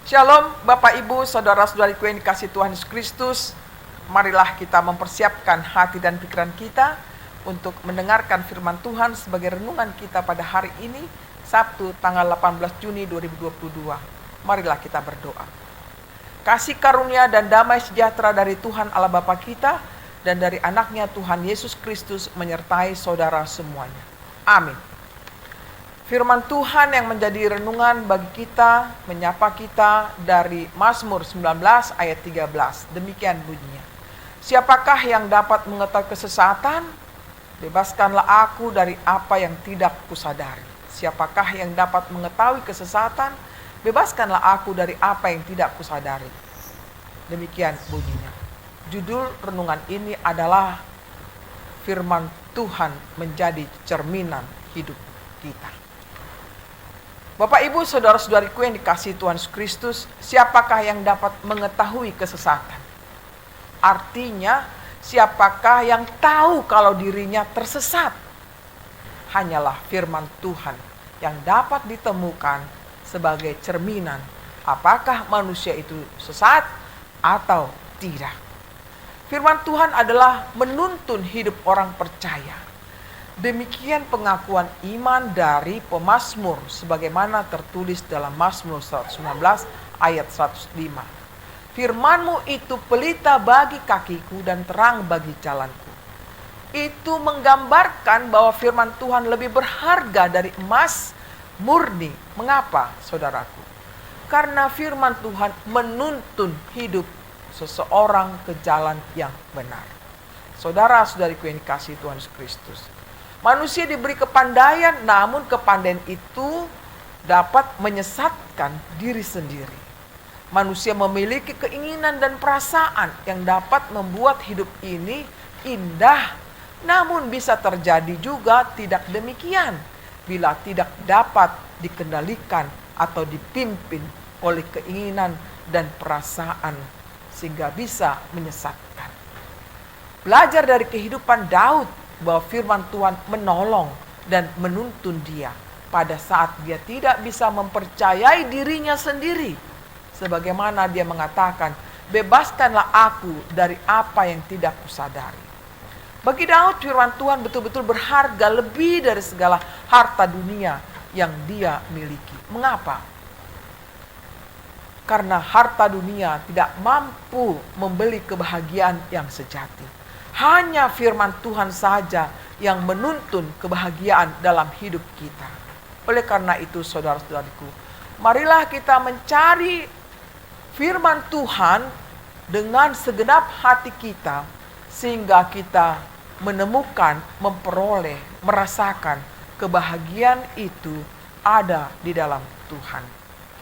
Shalom Bapak Ibu, Saudara-saudariku yang dikasihi Tuhan Yesus Kristus. Marilah kita mempersiapkan hati dan pikiran kita untuk mendengarkan firman Tuhan sebagai renungan kita pada hari ini, Sabtu tanggal 18 Juni 2022. Marilah kita berdoa. Kasih karunia dan damai sejahtera dari Tuhan Allah Bapa kita dan dari anaknya Tuhan Yesus Kristus menyertai saudara semuanya. Amin. Firman Tuhan yang menjadi renungan bagi kita, menyapa kita dari Mazmur 19 ayat 13. Demikian bunyinya. Siapakah yang dapat mengetahui kesesatan? Bebaskanlah aku dari apa yang tidak kusadari. Siapakah yang dapat mengetahui kesesatan? Bebaskanlah aku dari apa yang tidak kusadari. Demikian bunyinya. Judul renungan ini adalah firman Tuhan menjadi cerminan hidup kita. Bapak Ibu, saudara-saudariku yang dikasihi Tuhan Yesus Kristus, siapakah yang dapat mengetahui kesesatan? Artinya, siapakah yang tahu kalau dirinya tersesat? Hanyalah firman Tuhan yang dapat ditemukan sebagai cerminan apakah manusia itu sesat atau tidak. Firman Tuhan adalah menuntun hidup orang percaya. Demikian pengakuan iman dari pemazmur sebagaimana tertulis dalam Mazmur 119 ayat 105. Firman-Mu itu pelita bagi kakiku dan terang bagi jalanku. Itu menggambarkan bahwa firman Tuhan lebih berharga dari emas murni. Mengapa, saudaraku? Karena firman Tuhan menuntun hidup seseorang ke jalan yang benar. Saudara-saudariku yang dikasihi Tuhan Yesus Kristus. Manusia diberi kepandaian, namun kepandaian itu dapat menyesatkan diri sendiri. Manusia memiliki keinginan dan perasaan yang dapat membuat hidup ini indah, namun bisa terjadi juga tidak demikian bila tidak dapat dikendalikan atau dipimpin oleh keinginan dan perasaan sehingga bisa menyesatkan. Belajar dari kehidupan Daud bahwa firman Tuhan menolong dan menuntun dia pada saat dia tidak bisa mempercayai dirinya sendiri. Sebagaimana dia mengatakan, bebaskanlah aku dari apa yang tidak kusadari. Bagi Daud, firman Tuhan betul-betul berharga lebih dari segala harta dunia yang dia miliki. Mengapa? Karena harta dunia tidak mampu membeli kebahagiaan yang sejati. Hanya firman Tuhan saja yang menuntun kebahagiaan dalam hidup kita. Oleh karena itu, saudara-saudariku, marilah kita mencari firman Tuhan dengan segenap hati kita, sehingga kita menemukan, memperoleh, merasakan kebahagiaan itu ada di dalam Tuhan.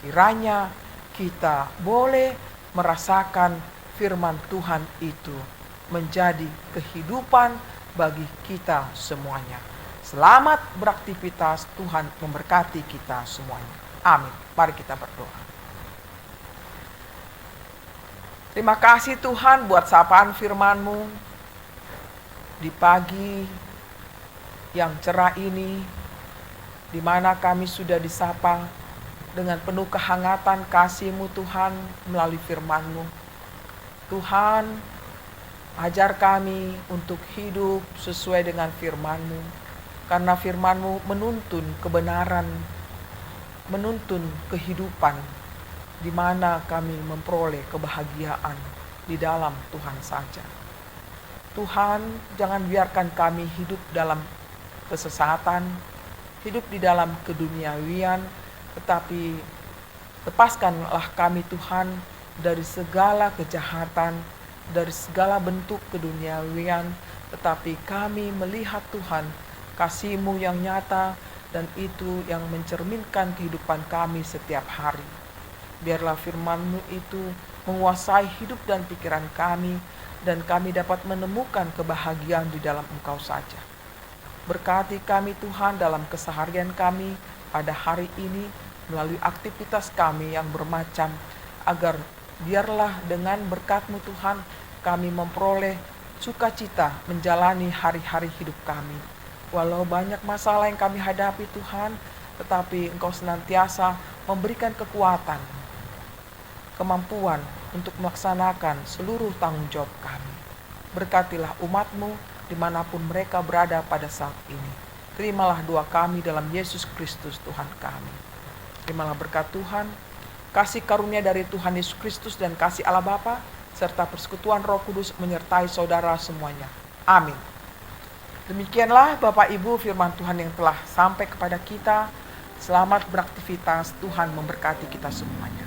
Kiranya kita boleh merasakan firman Tuhan itu menjadi kehidupan bagi kita semuanya. Selamat beraktivitas, Tuhan memberkati kita semuanya. Amin. Mari kita berdoa. Terima kasih Tuhan buat sapaan firman-Mu di pagi yang cerah ini, di mana kami sudah disapa dengan penuh kehangatan kasih-Mu Tuhan melalui firman-Mu. Tuhan, ajar kami untuk hidup sesuai dengan firman-Mu. Karena firman-Mu menuntun kebenaran, menuntun kehidupan, di mana kami memperoleh kebahagiaan di dalam Tuhan saja. Tuhan, jangan biarkan kami hidup dalam kesesatan, hidup di dalam keduniawian, tetapi lepaskanlah kami Tuhan dari segala kejahatan, dari segala bentuk keduniawian, tetapi kami melihat Tuhan kasih-Mu yang nyata dan itu yang mencerminkan kehidupan kami setiap hari. Biarlah firman-Mu itu menguasai hidup dan pikiran kami dan kami dapat menemukan kebahagiaan di dalam Engkau saja. Berkati kami Tuhan dalam keseharian kami pada hari ini melalui aktivitas kami yang bermacam, agar biarlah dengan berkat-Mu Tuhan, kami memperoleh sukacita menjalani hari-hari hidup kami. Walau banyak masalah yang kami hadapi Tuhan, tetapi Engkau senantiasa memberikan kekuatan kemampuan untuk melaksanakan seluruh tanggung jawab kami. Berkatilah umat-Mu dimanapun mereka berada pada saat ini. Terimalah doa kami dalam Yesus Kristus Tuhan kami. Terimalah berkat Tuhan, kasih karunia dari Tuhan Yesus Kristus dan kasih Allah Bapa, serta persekutuan Roh Kudus menyertai saudara semuanya. Amin. Demikianlah Bapak Ibu firman Tuhan yang telah sampai kepada kita. Selamat beraktivitas, Tuhan memberkati kita semuanya.